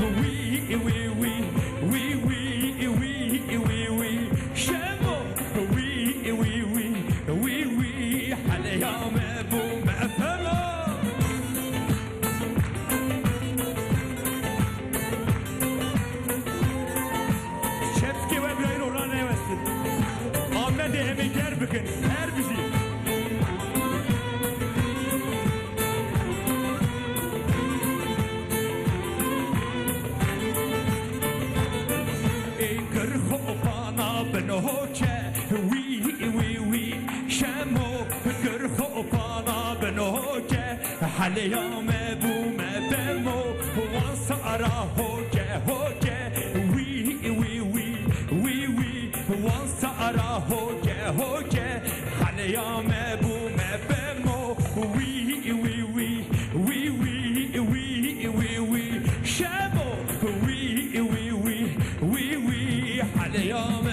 وي وي وي وي وي وي وي وي شمو وي وي وي وي وي حل يوم ابو معفرة شفتي وابراهيم ورانا يوسد محمد امي دربكن her bizi بنوچه وی وی وی شمو گرخو پانا بنوچه حلیام بوم بمو وانسارا هوچه هوچه وی وی وی وی وی وانسارا هوچه هوچه حلیام بوم بمو وی وی وی وی وی وی وی وی شمو وی وی وی وی وی حلیام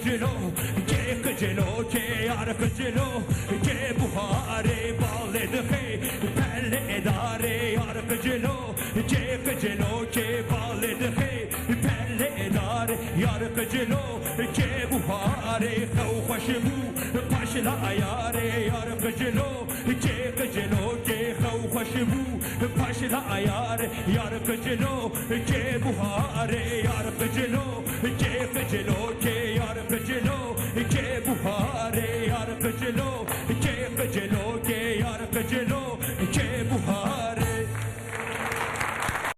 جلو که جلو که یارق جلو که بخاره بالد خی پل اداره یارق جلو که جلو که بالد خی پل اداره یارق جلو که بخاره خو خوشبو پاشلا یاره یارق جلو که جلو که خو خوشبو پاشلا یاره یارق جلو که بخاره یارق جلو که جلو که یارق جلو که بخاره یارق جلو